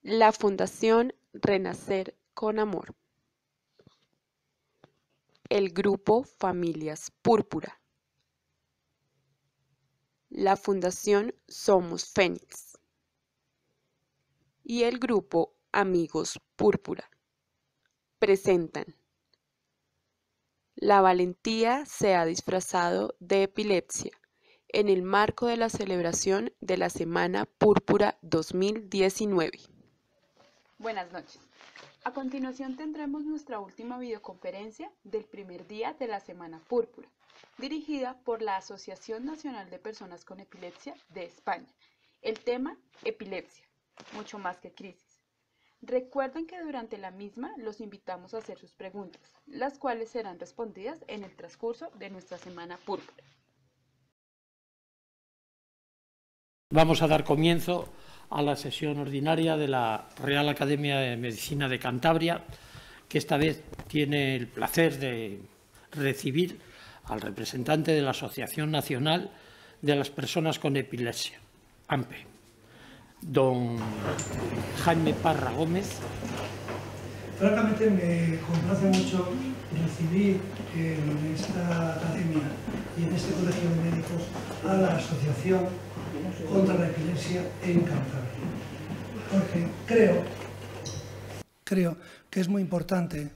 La Fundación Renacer con Amor. El Grupo Familias Púrpura. La Fundación Somos Fénix. Y el Grupo Amigos Púrpura presentan La valentía se ha disfrazado de epilepsia en el marco de la celebración de la Semana Púrpura 2019. Buenas noches. A continuación tendremos nuestra última videoconferencia del primer día de la Semana Púrpura, dirigida por la Asociación Nacional de Personas con Epilepsia de España. El tema, epilepsia, mucho más que crisis. Recuerden que durante la misma los invitamos a hacer sus preguntas, las cuales serán respondidas en el transcurso de nuestra Semana Púrpura. Vamos a dar comienzo a la sesión ordinaria de la Real Academia de Medicina de Cantabria, que esta vez tiene el placer de recibir al representante de la Asociación Nacional de las Personas con Epilepsia, AMPE, don Jaime Parra Gómez. Francamente me complace mucho recibir en esta academia y en este colegio de médicos a la Asociación contra la Epilepsia en Cantabria, porque creo que es muy importante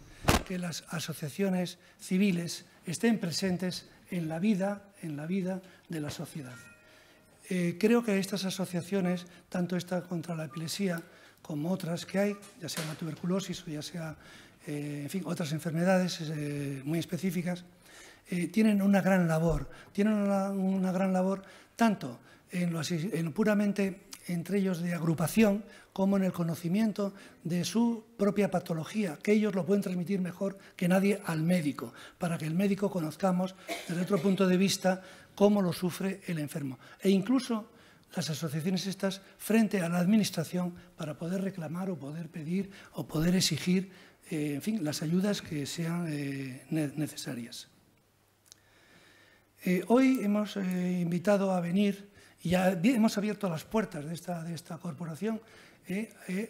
que las asociaciones civiles estén presentes en la vida de la sociedad. Creo que estas asociaciones, tanto esta contra la epilepsia como otras que hay, ya sea la tuberculosis o ya sea en fin, otras enfermedades muy específicas, tienen una gran labor. Tienen una gran labor tanto en puramente entre ellos de agrupación como en el conocimiento de su propia patología, que ellos lo pueden transmitir mejor que nadie al médico, para que el médico conozcamos desde otro punto de vista cómo lo sufre el enfermo. E incluso las asociaciones estas frente a la Administración para poder reclamar o poder pedir o poder exigir en fin, las ayudas que sean necesarias. Hoy hemos invitado a venir y ya hemos abierto las puertas de esta corporación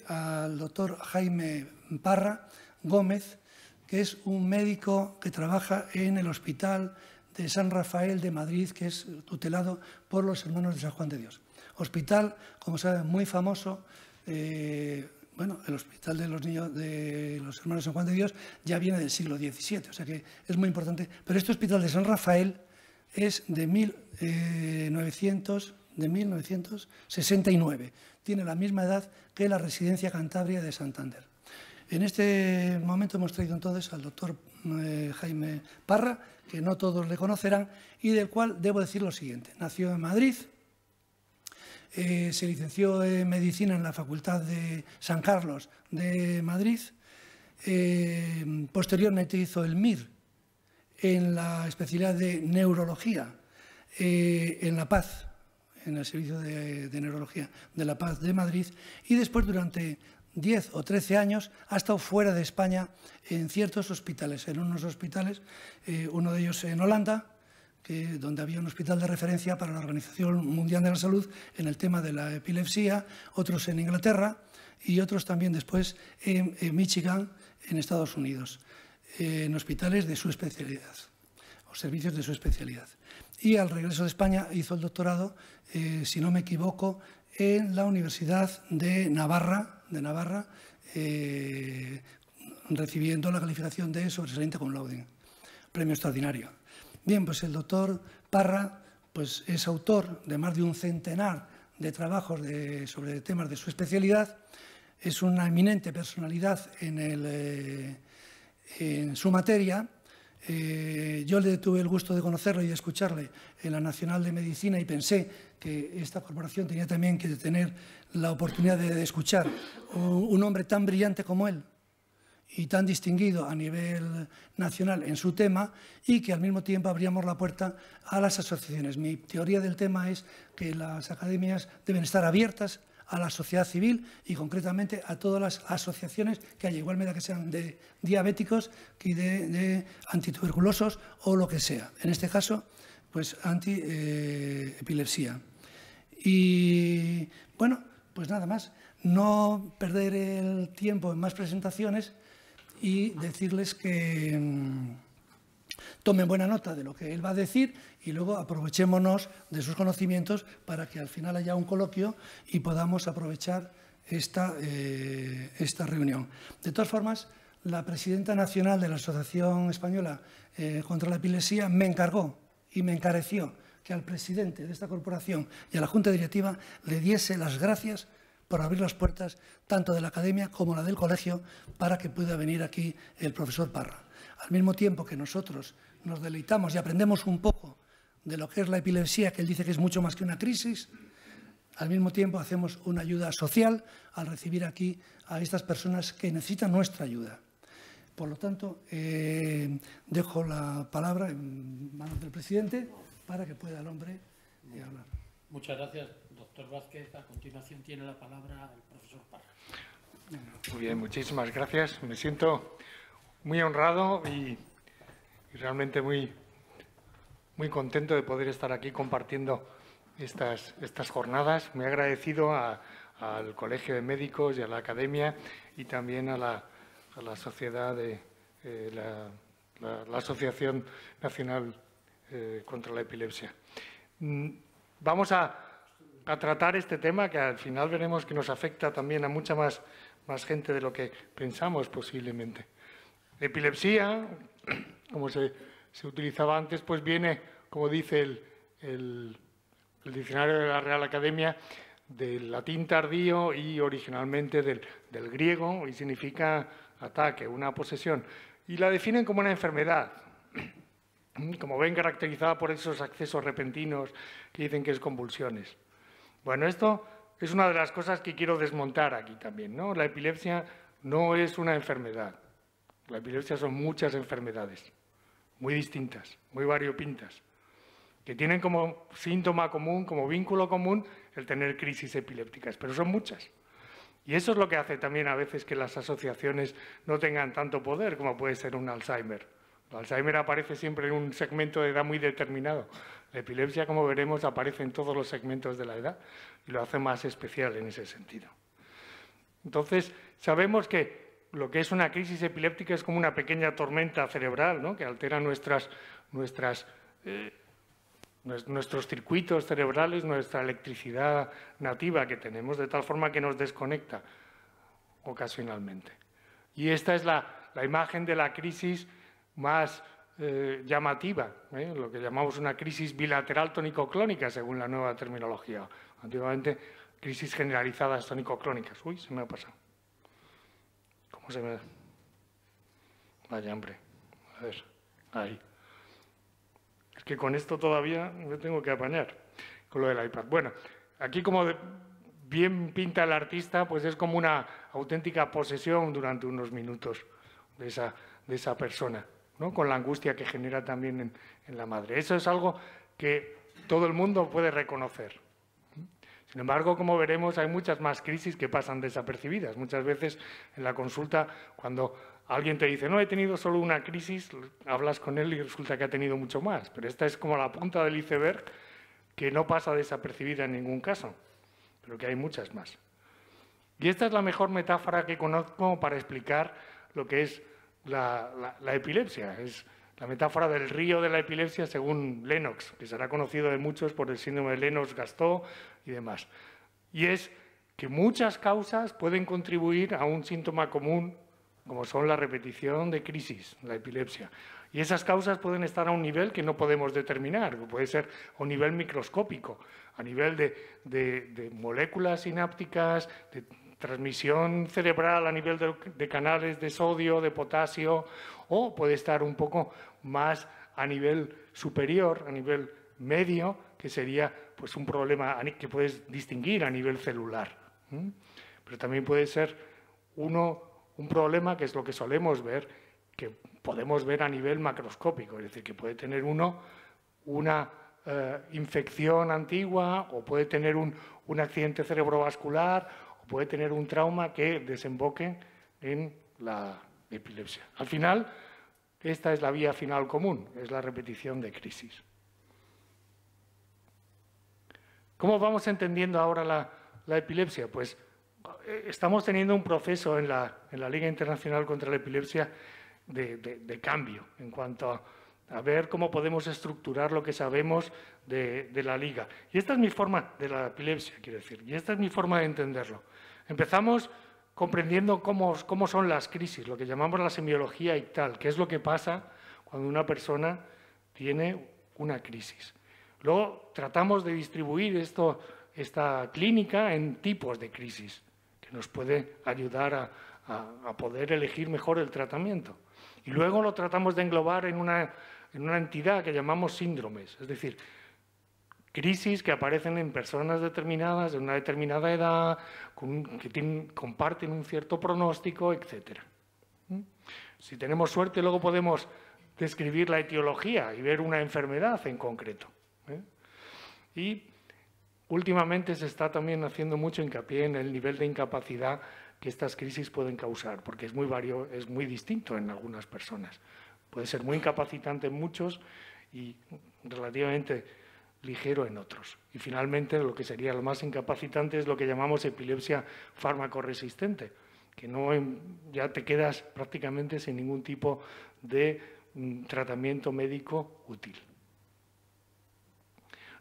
al doctor Jaime Parra Gómez, que es un médico que trabaja en el Hospital de San Rafael de Madrid, que es tutelado por los Hermanos de San Juan de Dios. Hospital, como saben, muy famoso. Bueno, el Hospital de los Niños de los Hermanos de San Juan de Dios ya viene del siglo XVII, o sea que es muy importante. Pero este Hospital de San Rafael es de 1969. Tiene la misma edad que la Residencia Cantabria de Santander. En este momento hemos traído entonces al doctor Jaime Parra, que no todos le conocerán, y del cual debo decir lo siguiente. Nació en Madrid, se licenció en Medicina en la Facultad de San Carlos de Madrid, posteriormente hizo el MIR en la especialidad de Neurología en La Paz, en el Servicio de Neurología de La Paz de Madrid, y después durante 10 o 13 años ha estado fuera de España en ciertos hospitales, en unos hospitales, uno de ellos en Holanda, donde había un hospital de referencia para la Organización Mundial de la Salud en el tema de la epilepsia, otros en Inglaterra y otros también después en Michigan, en Estados Unidos, en hospitales de su especialidad o servicios de su especialidad. Y al regreso de España hizo el doctorado, si no me equivoco, en la Universidad de Navarra, recibiendo la calificación de sobresaliente cum laude, premio extraordinario. Bien, pues el doctor Parra pues, es autor de más de un centenar de trabajos sobre temas de su especialidad, es una eminente personalidad en su materia. Yo le tuve el gusto de conocerlo y de escucharle en la Nacional de Medicina y pensé que esta corporación tenía también que tener la oportunidad de escuchar un hombre tan brillante como él y tan distinguido a nivel nacional en su tema, y que al mismo tiempo abríamos la puerta a las asociaciones. Mi teoría del tema es que las academias deben estar abiertas a la sociedad civil y concretamente a todas las asociaciones que haya, igual medida que sean de diabéticos que de antituberculosos o lo que sea. En este caso, pues anti-epilepsia. Y bueno, Pues nada más, no perder el tiempo en más presentaciones y decirles que tomen buena nota de lo que él va a decir y luego aprovechémonos de sus conocimientos para que al final haya un coloquio y podamos aprovechar esta reunión. De todas formas, la presidenta nacional de la Asociación Española contra la Epilepsia me encargó y me encareció que al presidente de esta corporación y a la Junta Directiva le diese las gracias por abrir las puertas tanto de la academia como la del colegio para que pueda venir aquí el profesor Parra. Al mismo tiempo que nosotros nos deleitamos y aprendemos un poco de lo que es la epilepsia, que él dice que es mucho más que una crisis, al mismo tiempo hacemos una ayuda social al recibir aquí a estas personas que necesitan nuestra ayuda. Por lo tanto, dejo la palabra en manos del presidente para que pueda el hombre hablar. Muchas gracias, doctor Vázquez. A continuación tiene la palabra el profesor Parra. Muy bien, muchísimas gracias. Me siento muy honrado y realmente muy contento de poder estar aquí compartiendo estas jornadas. Muy agradecido al Colegio de Médicos y a la Academia y también a la sociedad de la Asociación Nacional contra la Epilepsia. Vamos a tratar este tema que al final veremos que nos afecta también a mucha más gente de lo que pensamos posiblemente. Epilepsia, como se utilizaba antes, pues viene, como dice el diccionario de la Real Academia, del latín tardío y originalmente del griego, y significa ataque, una posesión. Y la definen como una enfermedad, como ven, caracterizada por esos accesos repentinos que dicen que es convulsiones. Bueno, esto es una de las cosas que quiero desmontar aquí también, ¿no? La epilepsia no es una enfermedad. La epilepsia son muchas enfermedades, muy distintas, muy variopintas, que tienen como síntoma común, como vínculo común, el tener crisis epilépticas, pero son muchas. Y eso es lo que hace también a veces que las asociaciones no tengan tanto poder como puede ser un Alzheimer. El Alzheimer aparece siempre en un segmento de edad muy determinado. La epilepsia, como veremos, aparece en todos los segmentos de la edad y lo hace más especial en ese sentido. Entonces, sabemos que lo que es una crisis epiléptica es como una pequeña tormenta cerebral, ¿no?, que altera nuestros circuitos cerebrales, nuestra electricidad nativa que tenemos, de tal forma que nos desconecta ocasionalmente. Y esta es la imagen de la crisis más llamativa, lo que llamamos una crisis bilateral tónico-clónica, según la nueva terminología. Antiguamente, crisis generalizadas tónico-clónicas. Uy, se me ha pasado. ¿Cómo se me...? Vaya, hombre. A ver, ahí. Es que con esto todavía me tengo que apañar, con lo del iPad. Bueno, aquí como bien pinta el artista, pues es como una auténtica posesión durante unos minutos de esa persona, ¿no?, con la angustia que genera también en la madre. Eso es algo que todo el mundo puede reconocer. Sin embargo, como veremos, hay muchas más crisis que pasan desapercibidas. Muchas veces en la consulta, cuando alguien te dice, no, he tenido solo una crisis, hablas con él y resulta que ha tenido mucho más. Pero esta es como la punta del iceberg que no pasa desapercibida en ningún caso, pero que hay muchas más. Y esta es la mejor metáfora que conozco para explicar lo que es la epilepsia. Es la metáfora del río de la epilepsia según Lennox, que será conocido de muchos por el síndrome de Lennox-Gastaut y demás. Y es que muchas causas pueden contribuir a un síntoma común, como son la repetición de crisis, la epilepsia. Y esas causas pueden estar a un nivel que no podemos determinar, que puede ser a un nivel microscópico, a nivel de moléculas sinápticas, de transmisión cerebral a nivel de canales de sodio, de potasio, o puede estar un poco más a nivel superior, a nivel medio, que sería pues un problema que puedes distinguir a nivel celular. Pero también puede ser un problema, que es lo que solemos ver, que podemos ver a nivel macroscópico, es decir, que puede tener una infección antigua, o puede tener un accidente cerebrovascular, puede tener un trauma que desemboque en la epilepsia. Al final, esta es la vía final común, es la repetición de crisis. ¿Cómo vamos entendiendo ahora la epilepsia? Pues estamos teniendo un proceso en la Liga Internacional contra la Epilepsia de cambio en cuanto a ver cómo podemos estructurar lo que sabemos de la Liga. Y esta es mi forma de la epilepsia, quiero decir, y esta es mi forma de entenderlo. Empezamos comprendiendo cómo son las crisis, lo que llamamos la semiología ictal, qué es lo que pasa cuando una persona tiene una crisis. Luego tratamos de distribuir esta clínica en tipos de crisis, que nos puede ayudar a poder elegir mejor el tratamiento. Y luego lo tratamos de englobar en una entidad que llamamos síndromes, es decir, crisis que aparecen en personas determinadas, de una determinada edad, que comparten un cierto pronóstico, etc. Si tenemos suerte, luego podemos describir la etiología y ver una enfermedad en concreto. Y últimamente se está también haciendo mucho hincapié en el nivel de incapacidad que estas crisis pueden causar, porque es muy distinto en algunas personas. Puede ser muy incapacitante en muchos y relativamente ligero en otros. Y finalmente, lo que sería lo más incapacitante es lo que llamamos epilepsia fármaco-resistente, que ya te quedas prácticamente sin ningún tipo de tratamiento médico útil.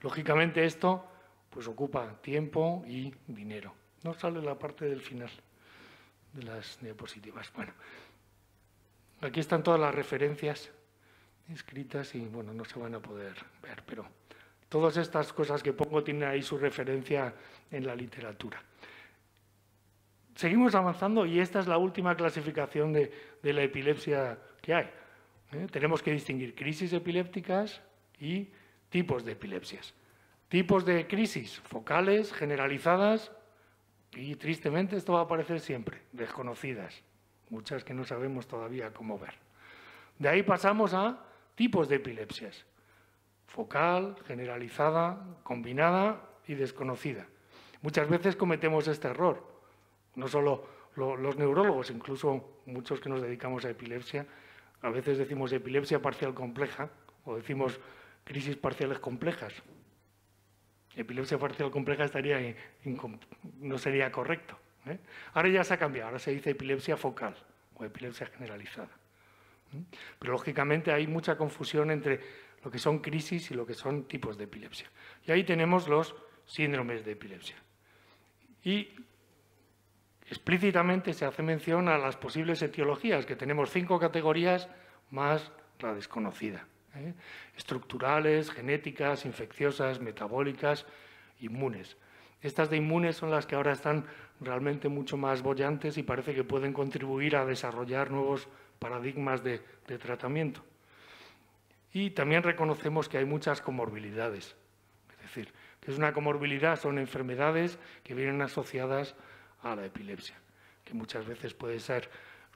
Lógicamente esto pues ocupa tiempo y dinero. No sale la parte del final de las diapositivas. Bueno, aquí están todas las referencias escritas y bueno, no se van a poder ver, pero todas estas cosas que pongo tienen ahí su referencia en la literatura. Seguimos avanzando y esta es la última clasificación de la epilepsia que hay. Tenemos que distinguir crisis epilépticas y tipos de epilepsias. Tipos de crisis focales, generalizadas y, tristemente, esto va a aparecer siempre, desconocidas, muchas que no sabemos todavía cómo ver. De ahí pasamos a tipos de epilepsias, focal, generalizada, combinada y desconocida. Muchas veces cometemos este error, no solo los neurólogos, incluso muchos que nos dedicamos a epilepsia, a veces decimos epilepsia parcial compleja o decimos crisis parciales complejas. Epilepsia parcial compleja no sería correcto. Ahora ya se ha cambiado, ahora se dice epilepsia focal o epilepsia generalizada. Pero lógicamente hay mucha confusión entre lo que son crisis y lo que son tipos de epilepsia. Y ahí tenemos los síndromes de epilepsia. Y explícitamente se hace mención a las posibles etiologías, que tenemos 5 categorías más la desconocida. Estructurales, genéticas, infecciosas, metabólicas, inmunes. Estas de inmunes son las que ahora están realmente mucho más bollantes y parece que pueden contribuir a desarrollar nuevos paradigmas de tratamiento. Y también reconocemos que hay muchas comorbilidades. Es decir, que es una comorbilidad, son enfermedades que vienen asociadas a la epilepsia, que muchas veces puede ser,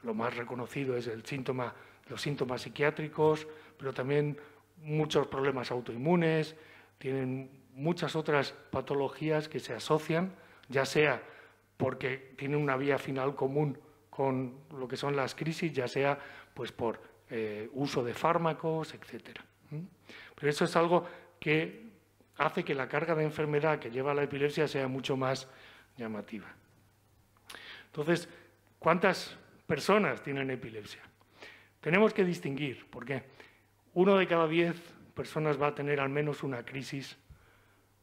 lo más reconocido es los síntomas psiquiátricos, pero también muchos problemas autoinmunes, tienen muchas otras patologías que se asocian, ya sea porque tienen una vía final común con lo que son las crisis, ya sea pues por uso de fármacos, etc. Pero eso es algo que hace que la carga de enfermedad que lleva la epilepsia sea mucho más llamativa. Entonces, ¿cuántas personas tienen epilepsia? Tenemos que distinguir, porque 1 de cada 10 personas va a tener al menos una crisis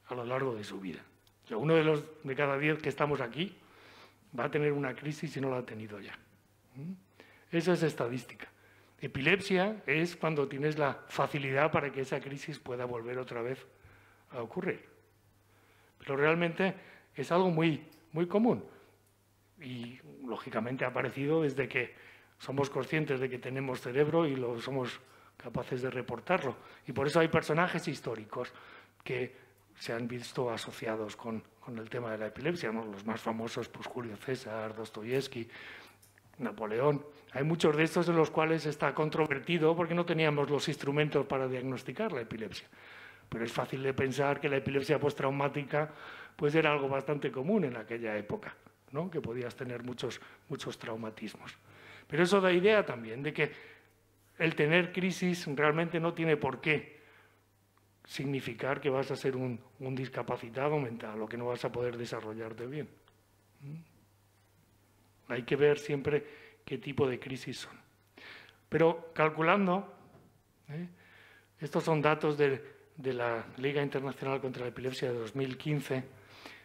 a lo largo de su vida. O sea, 1 de cada 10 que estamos aquí va a tener una crisis si no la ha tenido ya. Eso es estadística. Epilepsia es cuando tienes la facilidad para que esa crisis pueda volver otra vez a ocurrir. Pero realmente es algo muy, muy común. Y, lógicamente, ha aparecido desde que somos conscientes de que tenemos cerebro y somos capaces de reportarlo. Y por eso hay personajes históricos que se han visto asociados con el tema de la epilepsia, ¿no? Los más famosos, pues Julio César, Dostoyevsky, Napoleón. Hay muchos de estos en los cuales está controvertido porque no teníamos los instrumentos para diagnosticar la epilepsia. Pero es fácil de pensar que la epilepsia postraumática pues era algo bastante común en aquella época, ¿no? Que podías tener muchos traumatismos. Pero eso da idea también de que el tener crisis realmente no tiene por qué significar que vas a ser un discapacitado mental o que no vas a poder desarrollarte bien. Hay que ver siempre qué tipo de crisis son. Pero calculando, estos son datos de la Liga Internacional contra la Epilepsia de 2015,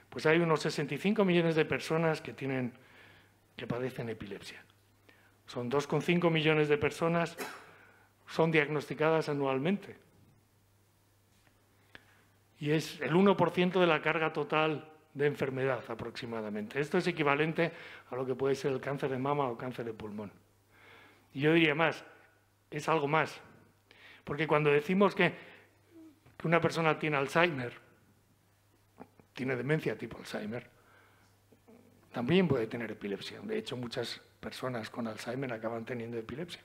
pues hay unos 65 millones de personas que padecen epilepsia. Son 2,5 millones de personas son diagnosticadas anualmente. Y es el 1% de la carga total de enfermedad aproximadamente. Esto es equivalente a lo que puede ser el cáncer de mama o cáncer de pulmón. Y yo diría más, es algo más. Porque cuando decimos que una persona tiene Alzheimer, tiene demencia tipo Alzheimer, también puede tener epilepsia. De hecho, muchas personas con Alzheimer acaban teniendo epilepsia.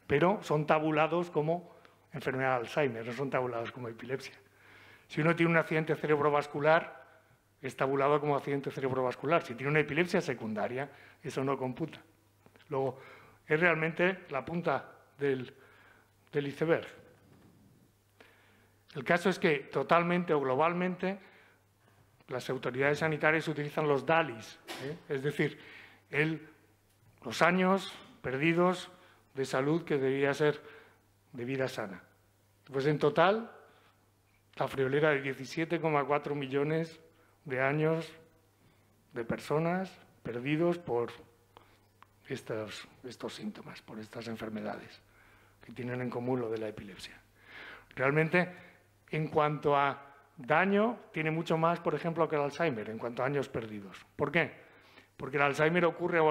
Pero son tabulados como enfermedad de Alzheimer, no son tabulados como epilepsia. Si uno tiene un accidente cerebrovascular, es tabulado como accidente cerebrovascular. Si tiene una epilepsia secundaria, eso no computa. Luego, es realmente la punta del iceberg. El caso es que totalmente o globalmente las autoridades sanitarias utilizan los DALYs, es decir, los años perdidos de salud que debería ser de vida sana. Pues en total, la friolera de 17,4 millones de años de personas perdidos por estos síntomas, por estas enfermedades que tienen en común lo de la epilepsia. Realmente, en cuanto a daño, tiene mucho más, por ejemplo, que el Alzheimer, en cuanto a años perdidos. ¿Por qué? Porque el Alzheimer ocurre a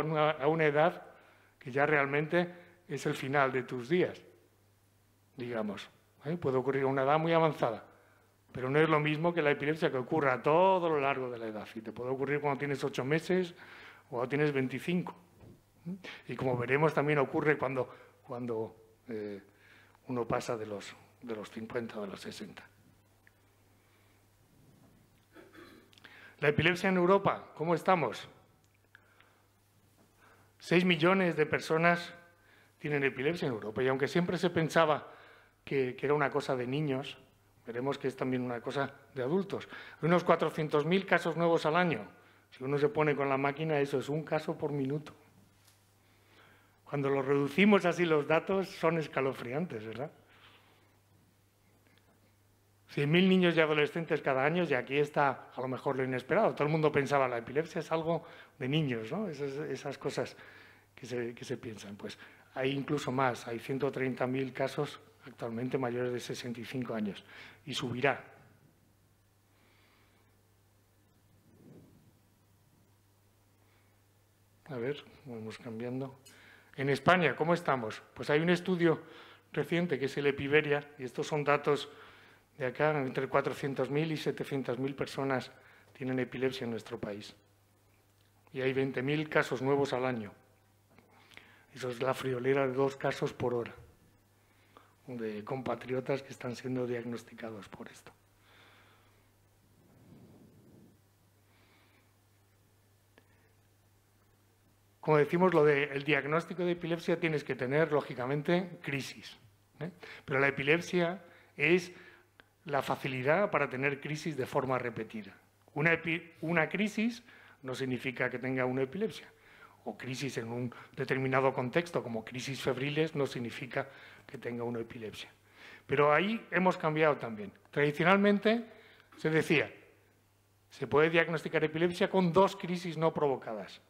una edad que ya realmente es el final de tus días, digamos. Puede ocurrir a una edad muy avanzada, pero no es lo mismo que la epilepsia, que ocurre a todo lo largo de la edad. Y te puede ocurrir cuando tienes 8 meses o cuando tienes 25. Y como veremos, también ocurre cuando uno pasa de los 50 o de los 60. La epilepsia en Europa, ¿cómo estamos? 6 millones de personas tienen epilepsia en Europa, y aunque siempre se pensaba que era una cosa de niños, veremos que es también una cosa de adultos. Hay unos 400.000 casos nuevos al año. Si uno se pone con la máquina, eso es un caso por minuto. Cuando lo reducimos así los datos, son escalofriantes, ¿verdad? 100.000 niños y adolescentes cada año, y aquí está a lo mejor lo inesperado. Todo el mundo pensaba, la epilepsia es algo de niños, ¿no? Esas cosas que se piensan. Pues hay incluso más, hay 130.000 casos actualmente mayores de 65 años, y subirá. A ver, vamos cambiando. En España, ¿cómo estamos? Pues hay un estudio reciente que es el Epiveria, y estos son datos de acá, entre 400.000 y 700.000 personas tienen epilepsia en nuestro país. Y hay 20.000 casos nuevos al año. Eso es la friolera de 2 casos por hora de compatriotas que están siendo diagnosticados por esto. Como decimos, el diagnóstico de epilepsia tienes que tener, lógicamente, crisis. Pero la epilepsia es la facilidad para tener crisis de forma repetida. Una crisis no significa que tenga una epilepsia, o crisis en un determinado contexto, como crisis febriles, no significa que tenga una epilepsia. Pero ahí hemos cambiado también. Tradicionalmente se decía, se puede diagnosticar epilepsia con 2 crisis no provocadas.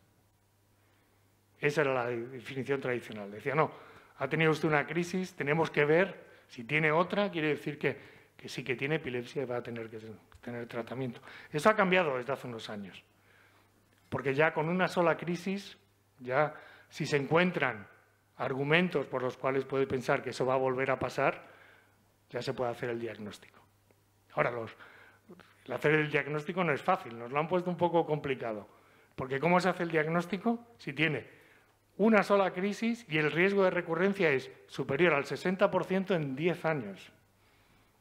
Esa era la definición tradicional. Decía, no, ha tenido usted una crisis, tenemos que ver, si tiene otra, quiere decir que sí que tiene epilepsia y va a tener que tener tratamiento. Eso ha cambiado desde hace unos años, porque ya con una sola crisis, ya si se encuentran argumentos por los cuales puede pensar que eso va a volver a pasar, ya se puede hacer el diagnóstico. Ahora, el hacer el diagnóstico no es fácil, nos lo han puesto un poco complicado, porque ¿cómo se hace el diagnóstico? Si tiene una sola crisis y el riesgo de recurrencia es superior al 60% en 10 años.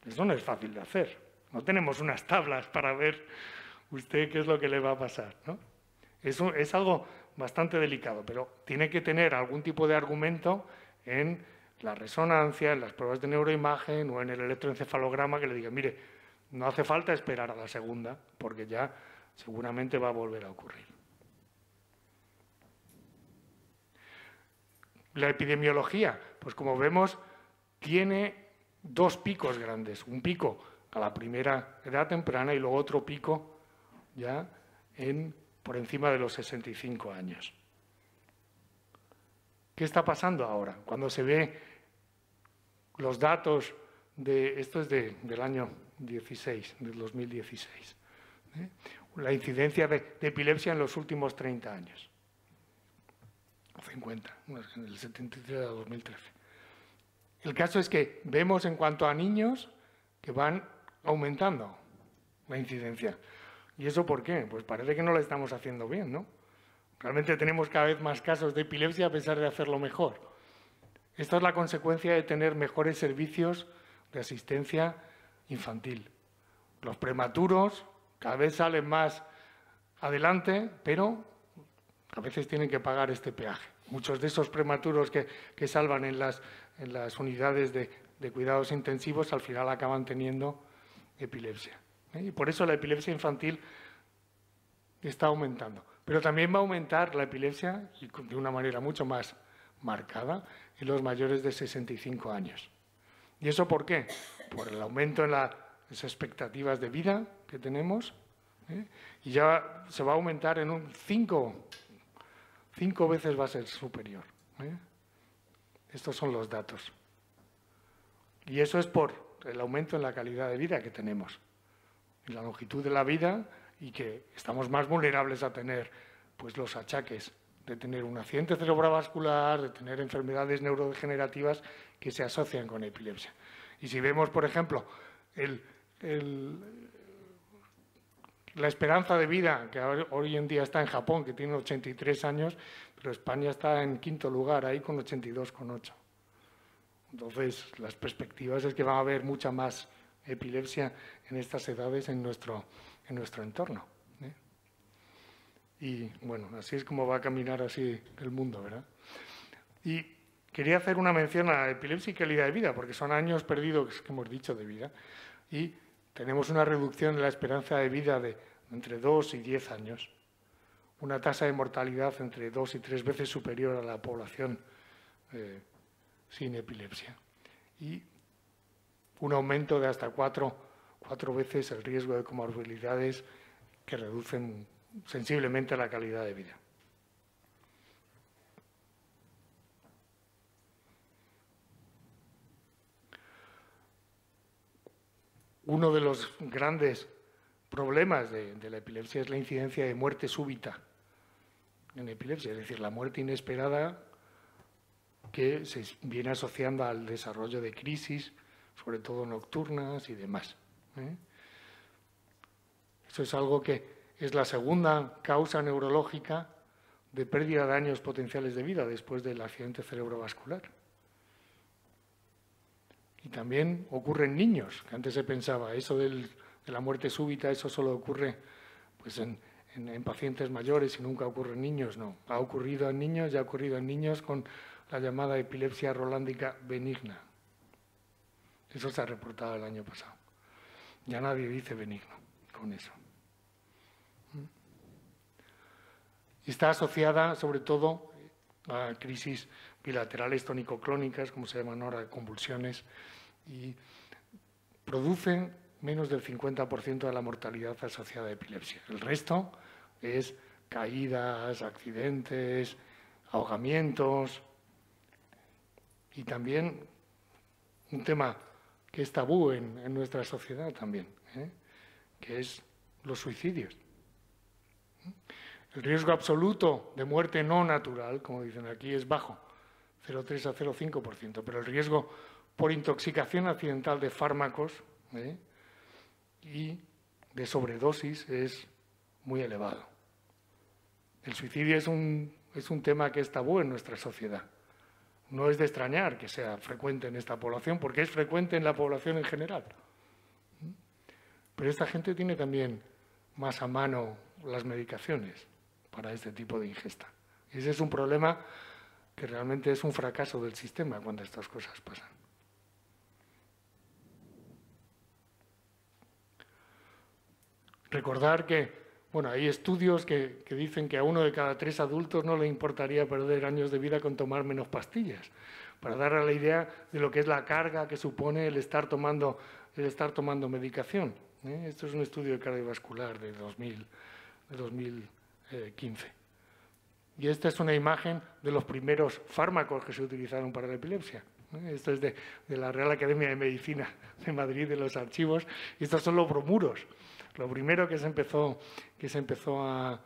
Eso no es fácil de hacer. No tenemos unas tablas para ver usted qué es lo que le va a pasar, ¿no? Eso es algo bastante delicado, pero tiene que tener algún tipo de argumento en la resonancia, en las pruebas de neuroimagen o en el electroencefalograma, que le digan, mire, no hace falta esperar a la segunda, porque ya seguramente va a volver a ocurrir. La epidemiología, pues como vemos, tiene dos picos grandes. Un pico a la primera edad temprana y luego otro pico ya por encima de los 65 años. ¿Qué está pasando ahora? Cuando se ve los datos esto es del año 16, del 2016, la incidencia de epilepsia en los últimos 30 años, o 50, en el 73 a 2013. El caso es que vemos en cuanto a niños que van aumentando la incidencia. ¿Y eso por qué? Pues parece que no lo estamos haciendo bien, ¿no? Realmente tenemos cada vez más casos de epilepsia a pesar de hacerlo mejor. Esta es la consecuencia de tener mejores servicios de asistencia infantil. Los prematuros cada vez salen más adelante, pero a veces tienen que pagar este peaje. Muchos de esos prematuros que salvan en las unidades de cuidados intensivos al final acaban teniendo epilepsia. Y por eso la epilepsia infantil está aumentando. Pero también va a aumentar la epilepsia de una manera mucho más marcada en los mayores de 65 años. ¿Y eso por qué? Por el aumento en las expectativas de vida que tenemos, y ya se va a aumentar en un 5 veces va a ser superior. Estos son los datos. Y eso es por el aumento en la calidad de vida que tenemos, en la longitud de la vida, y que estamos más vulnerables a tener pues, los achaques de tener un accidente cerebrovascular, de tener enfermedades neurodegenerativas que se asocian con epilepsia. Y si vemos, por ejemplo, la esperanza de vida, que hoy en día está en Japón, que tiene 83 años, pero España está en quinto lugar, ahí con 82,8. Entonces, las perspectivas es que va a haber mucha más epilepsia en estas edades en nuestro entorno. Y bueno, así es como va a caminar así el mundo, ¿verdad? Y quería hacer una mención a epilepsia y calidad de vida, porque son años perdidos que hemos dicho de vida, y tenemos una reducción de la esperanza de vida de entre 2 y 10 años, una tasa de mortalidad entre 2 y 3 veces superior a la población sin epilepsia, y un aumento de hasta 4 veces el riesgo de comorbilidades que reducen sensiblemente la calidad de vida. Uno de los grandes problemas de la epilepsia es la incidencia de muerte súbita en epilepsia, es decir, la muerte inesperada que se viene asociando al desarrollo de crisis, sobre todo nocturnas y demás. Eso es algo que es la segunda causa neurológica de pérdida de años potenciales de vida después del accidente cerebrovascular. Y también ocurre en niños, que antes se pensaba, eso de la muerte súbita, eso solo ocurre pues, en pacientes mayores y nunca ocurre en niños. No, ha ocurrido en niños y ha ocurrido en niños con la llamada epilepsia rolándica benigna. Eso se ha reportado el año pasado. Ya nadie dice benigno con eso. Y está asociada sobre todo a crisis bilaterales tónico-clónicas, como se llaman ahora, convulsiones, y producen menos del 50% de la mortalidad asociada a epilepsia. El resto es caídas, accidentes, ahogamientos, y también un tema que es tabú en nuestra sociedad también, que es los suicidios. El riesgo absoluto de muerte no natural, como dicen aquí, es bajo, 0,3 a 0,5%, pero el riesgo por intoxicación accidental de fármacos y de sobredosis es muy elevado. El suicidio es un tema que es tabú en nuestra sociedad. No es de extrañar que sea frecuente en esta población, porque es frecuente en la población en general. Pero esta gente tiene también más a mano las medicaciones para este tipo de ingesta. Ese es un problema que realmente es un fracaso del sistema cuando estas cosas pasan. Recordar que, bueno, hay estudios que dicen que a 1 de cada 3 adultos no le importaría perder años de vida con tomar menos pastillas, para dar a la idea de lo que es la carga que supone el estar tomando medicación. Esto es un estudio cardiovascular de 2015. Y esta es una imagen de los primeros fármacos que se utilizaron para la epilepsia. Esto es de la Real Academia de Medicina de Madrid, de los archivos, y estos son los bromuros. Lo primero que se empezó a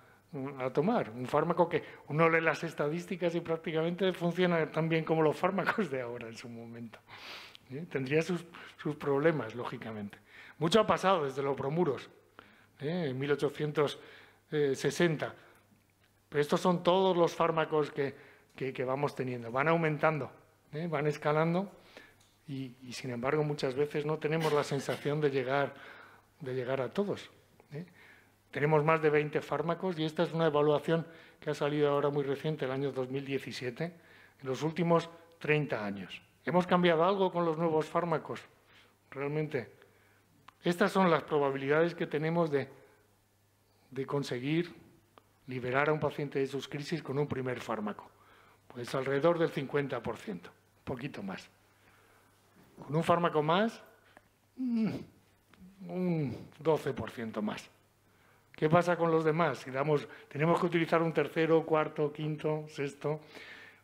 tomar, un fármaco que uno lee las estadísticas y prácticamente funciona tan bien como los fármacos de ahora en su momento. Tendría sus problemas, lógicamente. Mucho ha pasado desde los bromuros, en 1860. Pero estos son todos los fármacos que vamos teniendo. Van aumentando, van escalando y, sin embargo, muchas veces no tenemos la sensación de llegar a todos. Tenemos más de 20 fármacos y esta es una evaluación que ha salido ahora muy reciente, el año 2017, en los últimos 30 años. ¿Hemos cambiado algo con los nuevos fármacos? Realmente, estas son las probabilidades que tenemos de conseguir liberar a un paciente de sus crisis con un primer fármaco. Pues alrededor del 50%, un poquito más. Con un fármaco más, un 12% más. ¿Qué pasa con los demás? Si tenemos que utilizar un tercero, cuarto, quinto, sexto,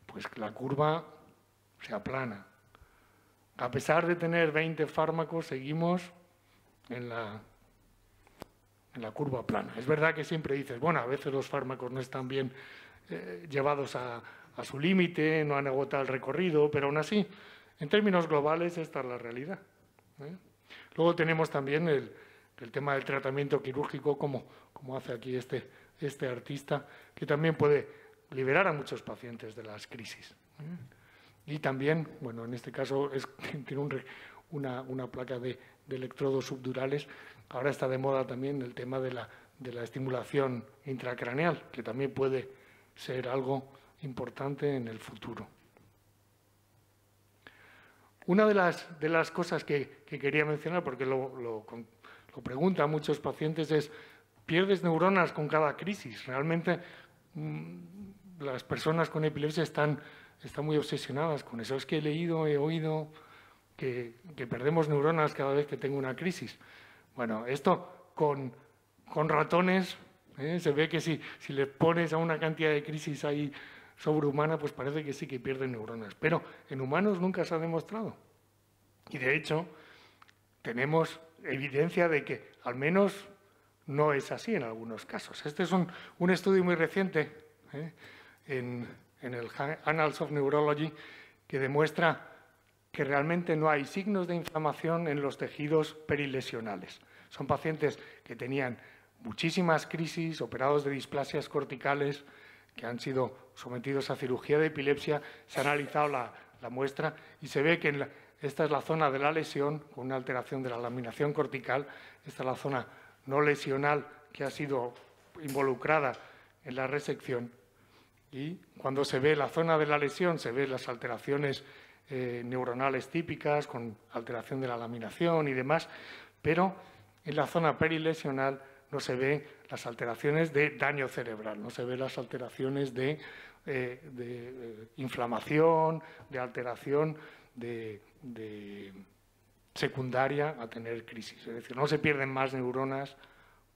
pues la curva se aplana. A pesar de tener 20 fármacos, seguimos en la curva plana. Es verdad que siempre dices, bueno, a veces los fármacos no están bien llevados a su límite, no han agotado el recorrido, pero aún así, en términos globales, esta es la realidad. Luego tenemos también el tema del tratamiento quirúrgico, como hace aquí este artista, que también puede liberar a muchos pacientes de las crisis. Y también, bueno, en este caso tiene una placa de electrodos subdurales. Ahora está de moda también el tema de la estimulación intracraneal, que también puede ser algo importante en el futuro. Una de las cosas que quería mencionar, porque lo preguntan muchos pacientes, es: ¿pierdes neuronas con cada crisis? Realmente las personas con epilepsia están muy obsesionadas con eso. Es que he oído que perdemos neuronas cada vez que tengo una crisis. Bueno, esto con ratones, se ve que si le pones a una cantidad de crisis ahí sobrehumana, pues parece que sí que pierden neuronas. Pero en humanos nunca se ha demostrado. Y de hecho, tenemos evidencia de que al menos no es así en algunos casos. Este es un estudio muy reciente en el Annals of Neurology que demuestra que realmente no hay signos de inflamación en los tejidos perilesionales. Son pacientes que tenían muchísimas crisis, operados de displasias corticales, que han sido sometidos a cirugía de epilepsia. Se ha analizado la muestra y se ve que esta es la zona de la lesión, con una alteración de la laminación cortical. Esta es la zona no lesional que ha sido involucrada en la resección. Y cuando se ve la zona de la lesión, se ven las alteraciones neuronales típicas, con alteración de la laminación y demás, pero en la zona perilesional no se ven las alteraciones de daño cerebral, no se ven las alteraciones de inflamación, de alteración de secundaria a tener crisis. Es decir, no se pierden más neuronas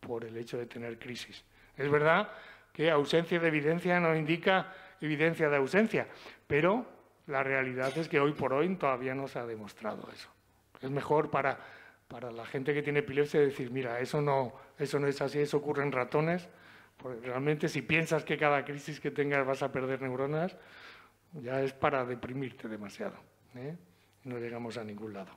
por el hecho de tener crisis. Es verdad que ausencia de evidencia no indica evidencia de ausencia, pero la realidad es que hoy por hoy todavía no se ha demostrado eso. Es mejor para la gente que tiene epilepsia decir, mira, eso no es así, eso ocurre en ratones, porque realmente si piensas que cada crisis que tengas vas a perder neuronas, ya es para deprimirte demasiado, no llegamos a ningún lado.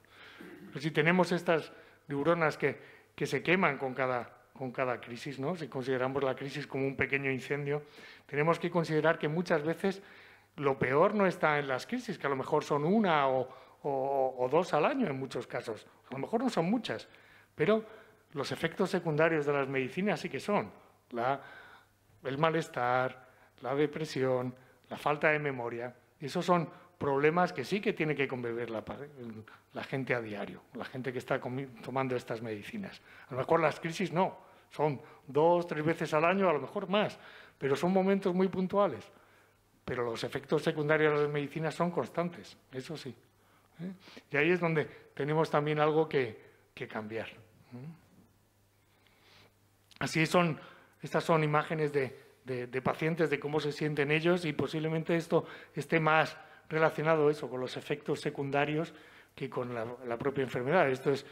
Pero si tenemos estas neuronas que se queman con cada crisis, ¿no? Si consideramos la crisis como un pequeño incendio, tenemos que considerar que muchas veces lo peor no está en las crisis, que a lo mejor son una o dos al año en muchos casos. A lo mejor no son muchas, pero los efectos secundarios de las medicinas sí que son. El malestar, la depresión, la falta de memoria. Esos son problemas que sí que tiene que convivir la gente a diario, la gente que está tomando estas medicinas. A lo mejor las crisis no, son 2 o 3 veces al año, a lo mejor más, pero son momentos muy puntuales. Pero los efectos secundarios de las medicinas son constantes, eso sí. Y ahí es donde tenemos también algo que cambiar. Así estas son imágenes de pacientes, de cómo se sienten ellos, y posiblemente esto esté más relacionado con los efectos secundarios que con la propia enfermedad. Esto es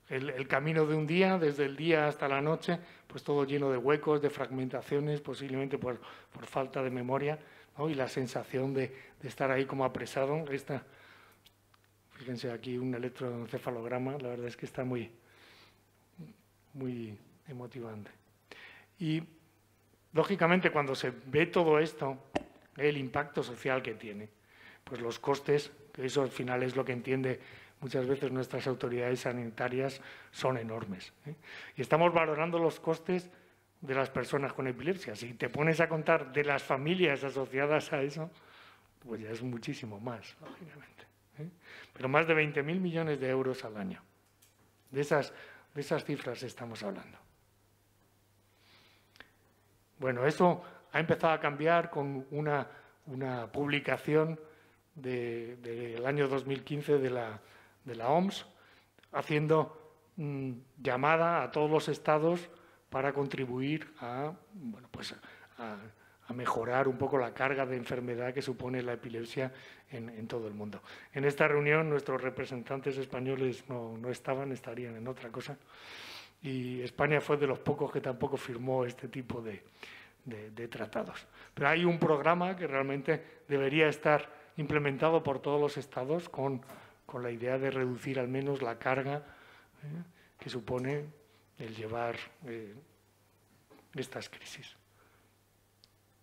el camino de un día, desde el día hasta la noche, pues todo lleno de huecos, de fragmentaciones, posiblemente por falta de memoria, ¿no? Y la sensación de estar ahí como apresado. Fíjense aquí un electroencefalograma, la verdad es que está muy, muy emotivante. Y, lógicamente, cuando se ve todo esto, el impacto social que tiene, pues los costes, que eso al final es lo que entiende muchas veces nuestras autoridades sanitarias, son enormes. Y estamos valorando los costes de las personas con epilepsia. Si te pones a contar de las familias asociadas a eso, pues ya es muchísimo más, lógicamente. Pero más de 20.000 millones de euros al año. De esas cifras estamos hablando. Bueno, eso ha empezado a cambiar con una publicación del año 2015 de la OMS, haciendo llamada a todos los estados para contribuir a mejorar un poco la carga de enfermedad que supone la epilepsia en todo el mundo. En esta reunión nuestros representantes españoles no estarían en otra cosa, y España fue de los pocos que tampoco firmó este tipo de tratados. Pero hay un programa que realmente debería estar implementado por todos los estados con la idea de reducir al menos la carga que supone el llevar estas crisis.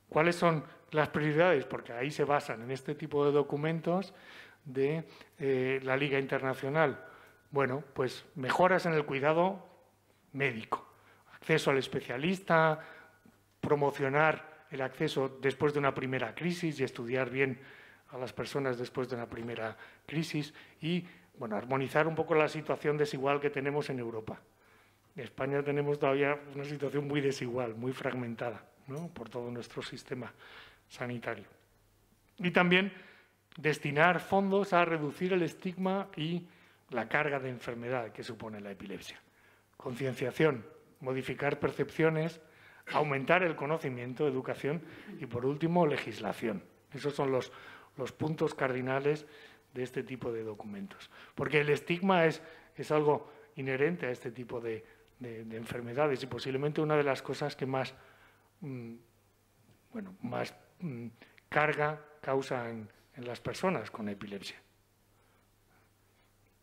¿Cuáles son las prioridades? Porque ahí se basan en este tipo de documentos de la Liga Internacional. Bueno, pues mejoras en el cuidado médico, acceso al especialista, promocionar el acceso después de una primera crisis y estudiar bien a las personas después de una primera crisis y, bueno, armonizar un poco la situación desigual que tenemos en Europa. En España tenemos todavía una situación muy desigual, muy fragmentada, ¿no?, por todo nuestro sistema sanitario. Y también destinar fondos a reducir el estigma y la carga de enfermedad que supone la epilepsia. Concienciación, modificar percepciones, aumentar el conocimiento, educación y, por último, legislación. Esos son los puntos cardinales de este tipo de documentos. Porque el estigma es algo inherente a este tipo de enfermedades y posiblemente una de las cosas que más carga causa en las personas con epilepsia.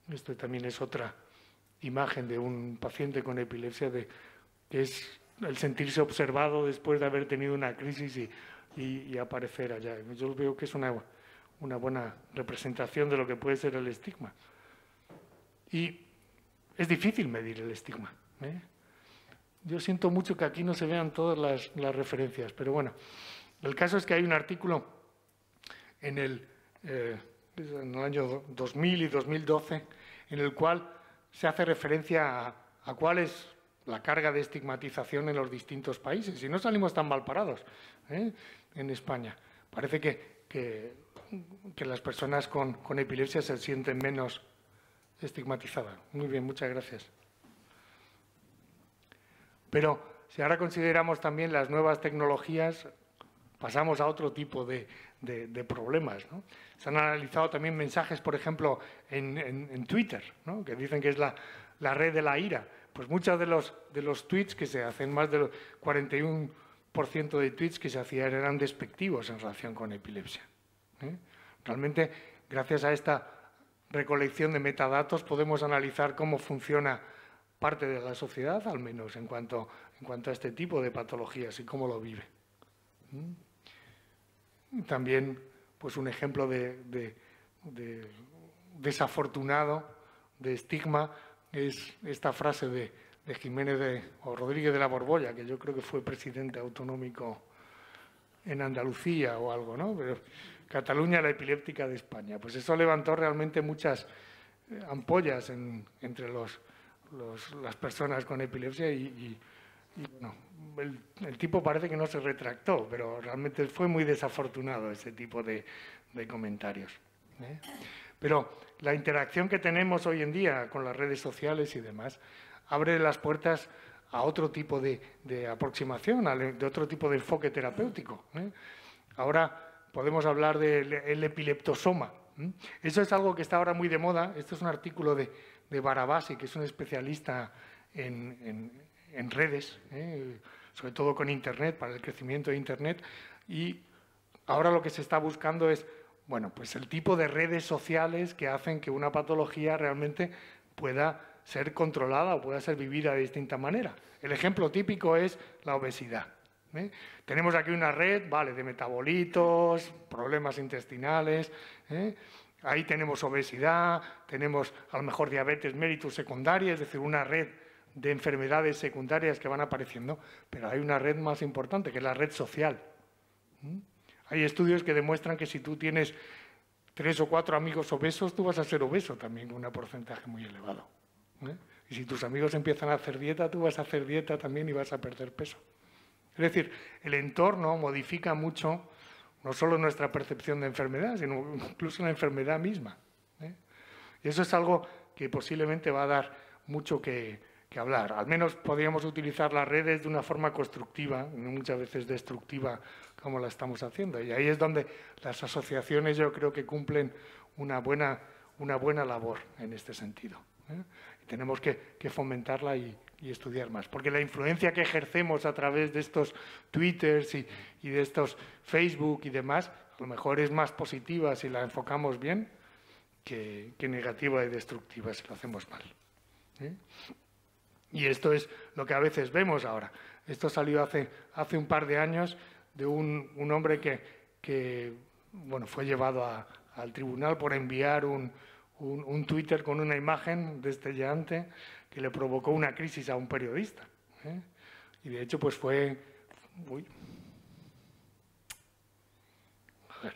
Esto también es otra imagen de un paciente con epilepsia, que es el sentirse observado después de haber tenido una crisis y aparecer allá. Yo veo que es una buena representación de lo que puede ser el estigma. Y es difícil medir el estigma, ¿eh? Yo siento mucho que aquí no se vean todas las referencias, pero bueno, el caso es que hay un artículo en el año 2000 y 2012 en el cual se hace referencia a cuál es la carga de estigmatización en los distintos países, y no salimos tan mal parados, ¿eh?, en España. Parece que las personas con epilepsia se sienten menos estigmatizadas. Muy bien, muchas gracias. Pero si ahora consideramos también las nuevas tecnologías, pasamos a otro tipo de problemas, ¿no? Se han analizado también mensajes, por ejemplo, en Twitter, ¿no?, que dicen que es la red de la ira. Pues muchos de los tweets que se hacen, más del 41% de tweets que se hacían eran despectivos en relación con epilepsia, ¿eh? Realmente, gracias a esta recolección de metadatos, podemos analizar cómo funciona parte de la sociedad, al menos en cuanto a este tipo de patologías y cómo lo vive. También, pues, un ejemplo de desafortunado, de estigma, es esta frase de Jiménez o Rodríguez de la Borbolla, que yo creo que fue presidente autonómico en Andalucía o algo, ¿no? Pero Cataluña, la epiléptica de España. Pues eso levantó realmente muchas ampollas entre las personas con epilepsia y bueno, el tipo parece que no se retractó, pero realmente fue muy desafortunado ese tipo de comentarios, ¿eh? Pero la interacción que tenemos hoy en día con las redes sociales y demás abre las puertas a otro tipo de aproximación, de otro tipo de enfoque terapéutico, ¿eh? Ahora podemos hablar del epileptosoma. Eso es algo que está ahora muy de moda. Esto es un artículo de Barabasi, que es un especialista en redes, sobre todo con Internet, para el crecimiento de Internet. Y ahora lo que se está buscando es, bueno, pues el tipo de redes sociales que hacen que una patología realmente pueda ser controlada o pueda ser vivida de distinta manera. El ejemplo típico es la obesidad. Tenemos aquí una red, vale, de metabolitos, problemas intestinales, ahí tenemos obesidad, tenemos a lo mejor diabetes mellitus secundaria, es decir, una red de enfermedades secundarias que van apareciendo, pero hay una red más importante, que es la red social. Hay estudios que demuestran que si tú tienes 3 o 4 amigos obesos, tú vas a ser obeso también, con un porcentaje muy elevado. Y si tus amigos empiezan a hacer dieta, tú vas a hacer dieta también y vas a perder peso. Es decir, el entorno modifica mucho no solo nuestra percepción de enfermedad, sino incluso la enfermedad misma, ¿eh? Y eso es algo que posiblemente va a dar mucho que hablar. Al menos podríamos utilizar las redes de una forma constructiva, no muchas veces destructiva como la estamos haciendo. Y ahí es donde las asociaciones yo creo que cumplen una buena labor en este sentido, ¿eh? Y tenemos que fomentarla y estudiar más, porque la influencia que ejercemos a través de estos Twitters y de estos Facebook y demás, a lo mejor es más positiva si la enfocamos bien que negativa y destructiva si lo hacemos mal, ¿eh? Y esto es lo que a veces vemos ahora. Esto salió hace un par de años de un hombre que bueno, fue llevado al tribunal por enviar un Twitter con una imagen destellante que le provocó una crisis a un periodista, ¿eh? Y de hecho pues fue... Uy. A ver.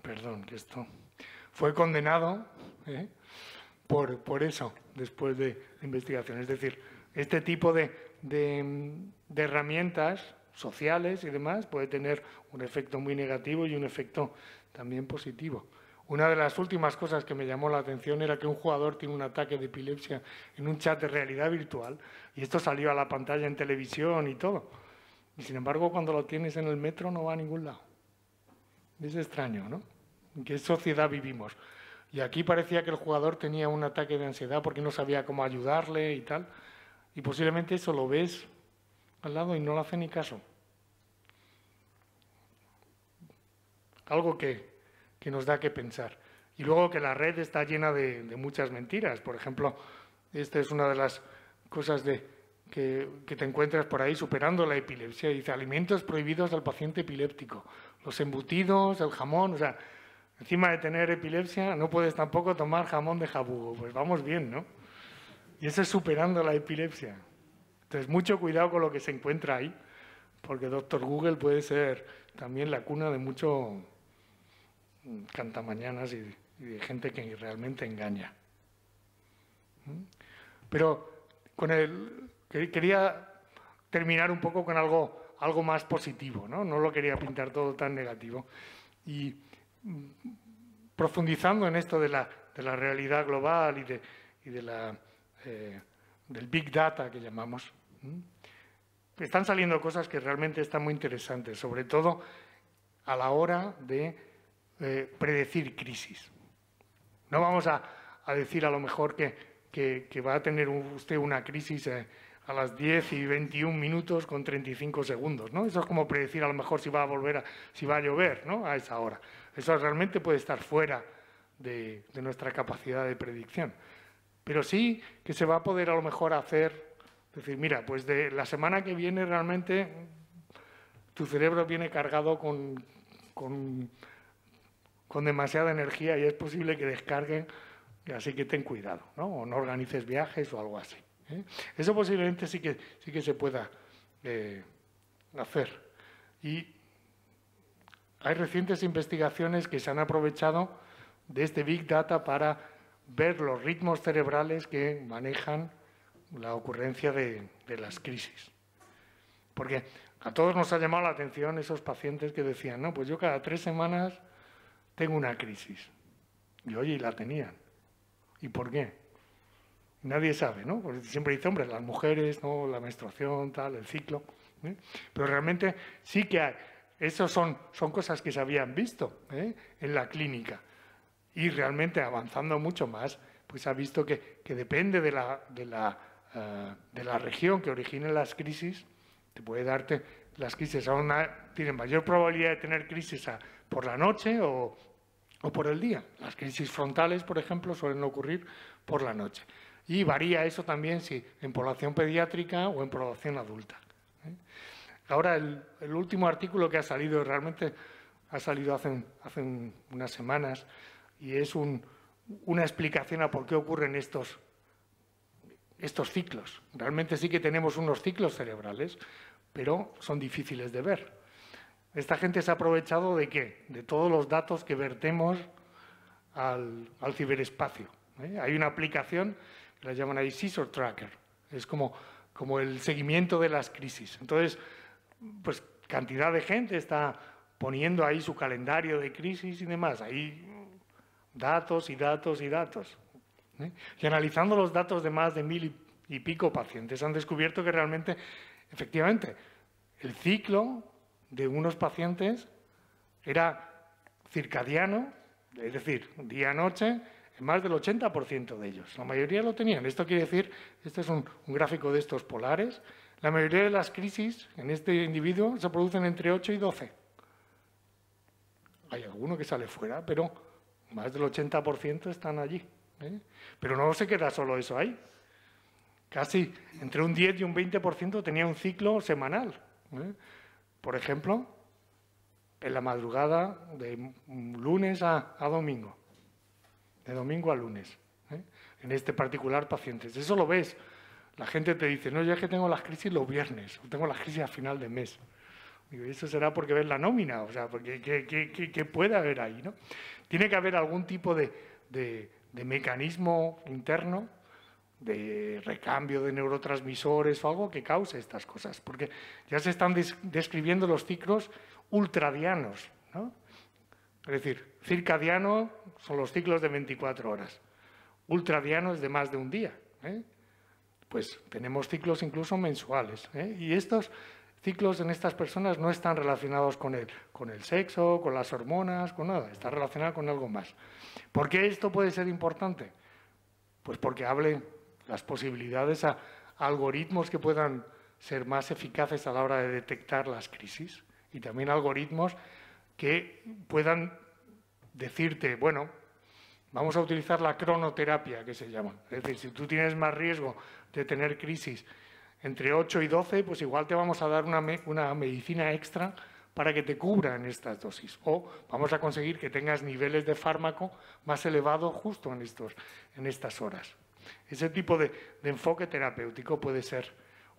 Perdón, que esto... Fue condenado, ¿eh? por eso, después de investigación. Es decir, este tipo de herramientas sociales y demás puede tener un efecto muy negativo y un efecto también positivo. Una de las últimas cosas que me llamó la atención era que un jugador tiene un ataque de epilepsia en un chat de realidad virtual y esto salió a la pantalla en televisión y todo. Y sin embargo, cuando lo tienes en el metro no va a ningún lado. Es extraño, ¿no? ¿En qué sociedad vivimos? Y aquí parecía que el jugador tenía un ataque de ansiedad porque no sabía cómo ayudarle y tal. Y posiblemente eso lo ves al lado y no le hace ni caso. Algo que nos da que pensar. Y luego que la red está llena de muchas mentiras. Por ejemplo, esta es una de las cosas que te encuentras por ahí superando la epilepsia. Dice, alimentos prohibidos al paciente epiléptico. Los embutidos, el jamón, o sea, encima de tener epilepsia no puedes tampoco tomar jamón de jabugo. Pues vamos bien, ¿no? Y eso es superando la epilepsia. Entonces, mucho cuidado con lo que se encuentra ahí, porque Dr. Google puede ser también la cuna de mucho cantamañanas y de gente que realmente engaña. Pero quería terminar un poco con algo más positivo, ¿no? No lo quería pintar todo tan negativo. Y profundizando en esto de la realidad global y del Big Data que llamamos, están saliendo cosas que realmente están muy interesantes, sobre todo a la hora de predecir crisis. No vamos a decir a lo mejor que va a tener usted una crisis a las 10 y 21 minutos con 35 segundos, ¿no? Eso es como predecir a lo mejor si va a llover, ¿no? A esa hora. Eso realmente puede estar fuera de nuestra capacidad de predicción. Pero sí que se va a poder a lo mejor hacer, decir, mira, pues de la semana que viene realmente tu cerebro viene cargado con demasiada energía y es posible que descargue, así que ten cuidado, ¿no? O no organices viajes o algo así, ¿eh? Eso posiblemente sí que se pueda hacer. Y hay recientes investigaciones que se han aprovechado de este Big Data para ver los ritmos cerebrales que manejan la ocurrencia de las crisis. Porque a todos nos ha llamado la atención esos pacientes que decían, no, pues yo cada 3 semanas tengo una crisis. Y oye, y la tenían. ¿Y por qué? Nadie sabe, ¿no? Porque siempre dice, hombre, las mujeres, ¿no? La menstruación, tal, el ciclo. ¿Eh? Pero realmente sí que hay. Esas son cosas que se habían visto en la clínica. Y realmente avanzando mucho más, pues se ha visto que depende de la región que origine las crisis, te puede darte las crisis, tienen mayor probabilidad de tener crisis por la noche o por el día. Las crisis frontales, por ejemplo, suelen ocurrir por la noche. Y varía eso también si en población pediátrica o en población adulta. Ahora, el último artículo que ha salido, realmente ha salido hace unas semanas, y es una explicación a por qué ocurren estos ciclos. Realmente sí que tenemos unos ciclos cerebrales, pero son difíciles de ver. Esta gente se ha aprovechado ¿de qué? De todos los datos que vertemos al ciberespacio. Hay una aplicación que la llaman ahí Scissor Tracker. Es como el seguimiento de las crisis. Entonces, pues cantidad de gente está poniendo ahí su calendario de crisis y demás. Ahí datos y datos y datos. Y analizando los datos de más de 1000 y pico pacientes, han descubierto que realmente, efectivamente, el ciclo de unos pacientes era circadiano, es decir, día-noche, en más del 80% de ellos. La mayoría lo tenían. Esto quiere decir, este es un gráfico de estos polares, la mayoría de las crisis en este individuo se producen entre 8 y 12. Hay alguno que sale fuera, pero más del 80% están allí. Pero no se queda solo eso ahí. Casi entre un 10 y un 20% tenía un ciclo semanal. Por ejemplo, en la madrugada de lunes a domingo. De domingo a lunes. En este particular paciente. Eso lo ves. La gente te dice, no, yo es que tengo las crisis los viernes, o tengo las crisis a final de mes. Digo, eso será porque ves la nómina, o sea, porque ¿qué puede haber ahí, ¿no? Tiene que haber algún tipo de mecanismo interno, de recambio de neurotransmisores o algo que cause estas cosas, porque ya se están describiendo los ciclos ultradianos, ¿no? Es decir, circadiano son los ciclos de 24 horas, ultradiano es de más de un día, Pues tenemos ciclos incluso mensuales, y estos ciclos en estas personas no están relacionados con el sexo, con las hormonas, con nada, está relacionado con algo más. ¿Por qué esto puede ser importante? Pues porque hable las posibilidades a algoritmos que puedan ser más eficaces a la hora de detectar las crisis y también algoritmos que puedan decirte, bueno, vamos a utilizar la cronoterapia, que se llama. Es decir, si tú tienes más riesgo de tener crisis entre 8 y 12, pues igual te vamos a dar una medicina extra para que te cubran estas dosis. O vamos a conseguir que tengas niveles de fármaco más elevados justo en estas horas. Ese tipo de enfoque terapéutico puede ser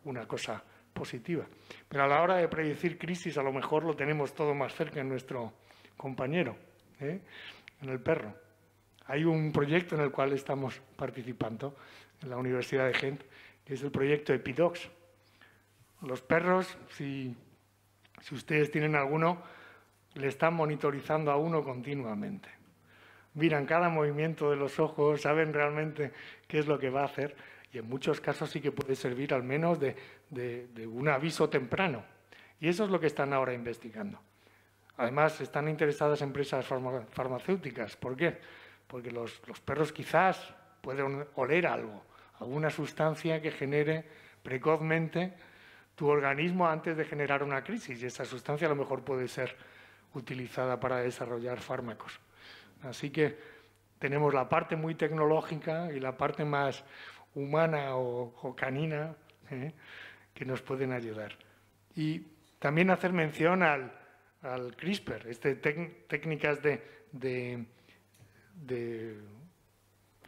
una cosa positiva. Pero a la hora de predecir crisis, a lo mejor lo tenemos todo más cerca en nuestro compañero, en el perro. Hay un proyecto en el cual estamos participando en la Universidad de Gent, que es el proyecto Epidox. Los perros, si ustedes tienen alguno, le están monitorizando a uno continuamente. Miran cada movimiento de los ojos, saben realmente qué es lo que va a hacer y en muchos casos sí que puede servir al menos de un aviso temprano. Y eso es lo que están ahora investigando. Además, están interesadas empresas farmacéuticas. ¿Por qué? Porque los perros quizás pueden oler algo, alguna sustancia que genere precozmente tu organismo antes de generar una crisis. Y esa sustancia a lo mejor puede ser utilizada para desarrollar fármacos. Así que tenemos la parte muy tecnológica y la parte más humana o canina que nos pueden ayudar. Y también hacer mención al CRISPR, técnicas de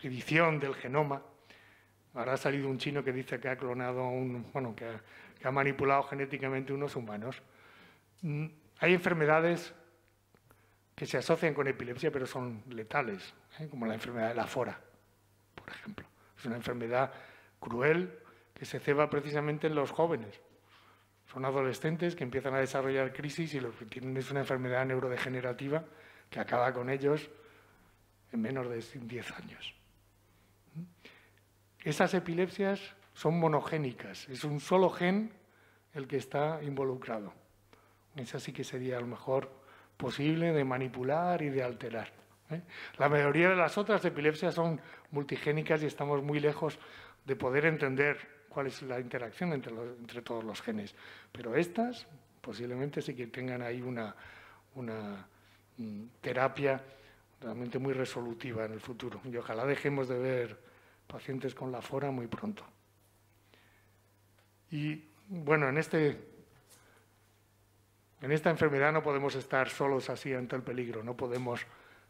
edición del genoma. Ahora ha salido un chino que dice que ha clonado que ha manipulado genéticamente unos humanos. Hay enfermedades que se asocian con epilepsia, pero son letales, como la enfermedad de la fora, por ejemplo. Es una enfermedad cruel que se ceba precisamente en los jóvenes. Son adolescentes que empiezan a desarrollar crisis y lo que tienen es una enfermedad neurodegenerativa que acaba con ellos en menos de 10 años. Esas epilepsias son monogénicas, es un solo gen el que está involucrado. Esa sí que sería a lo mejor posible de manipular y de alterar. La mayoría de las otras epilepsias son multigénicas y estamos muy lejos de poder entender cuál es la interacción entre todos los genes. Pero estas posiblemente sí que tengan ahí una terapia realmente muy resolutiva en el futuro. Y ojalá dejemos de ver pacientes con la fora muy pronto. Y bueno, en esta enfermedad no podemos estar solos así ante el peligro, no podemos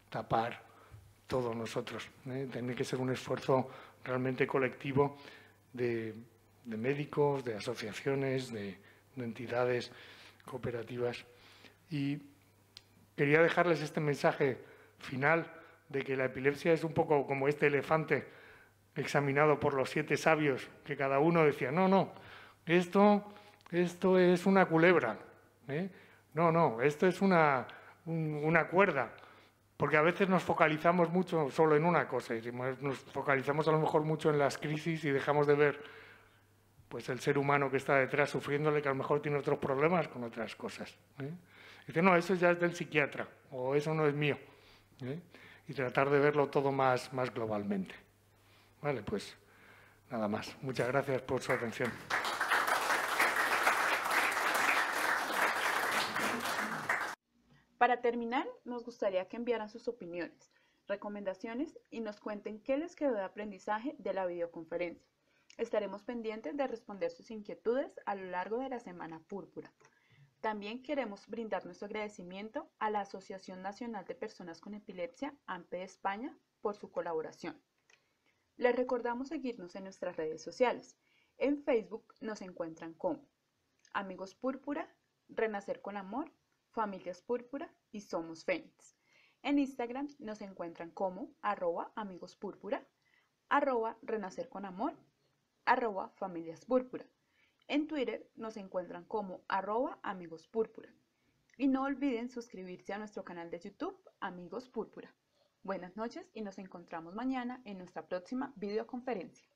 tapar todos nosotros. Tiene que ser un esfuerzo realmente colectivo de médicos, de asociaciones, de entidades cooperativas. Y quería dejarles este mensaje final de que la epilepsia es un poco como este elefante examinado por los 7 sabios, que cada uno decía, no, esto es una culebra, no, esto es una cuerda, porque a veces nos focalizamos mucho solo en una cosa, y nos focalizamos a lo mejor mucho en las crisis y dejamos de ver pues el ser humano que está detrás sufriéndole, que a lo mejor tiene otros problemas con otras cosas. Dice, no, eso ya es del psiquiatra, o eso no es mío. Y tratar de verlo todo más globalmente. Vale, pues nada más. Muchas gracias por su atención. Para terminar, nos gustaría que enviaran sus opiniones, recomendaciones y nos cuenten qué les quedó de aprendizaje de la videoconferencia. Estaremos pendientes de responder sus inquietudes a lo largo de la Semana Púrpura. También queremos brindar nuestro agradecimiento a la Asociación Nacional de Personas con Epilepsia, AMPE de España, por su colaboración. Les recordamos seguirnos en nuestras redes sociales. En Facebook nos encuentran como Amigos Púrpura, Renacer con Amor, Familias Púrpura y Somos Fénix. En Instagram nos encuentran como @amigospúrpura, @renacer con amor, @familias púrpura. En Twitter nos encuentran como @amigospúrpura. Y no olviden suscribirse a nuestro canal de YouTube, Amigos Púrpura. Buenas noches y nos encontramos mañana en nuestra próxima videoconferencia.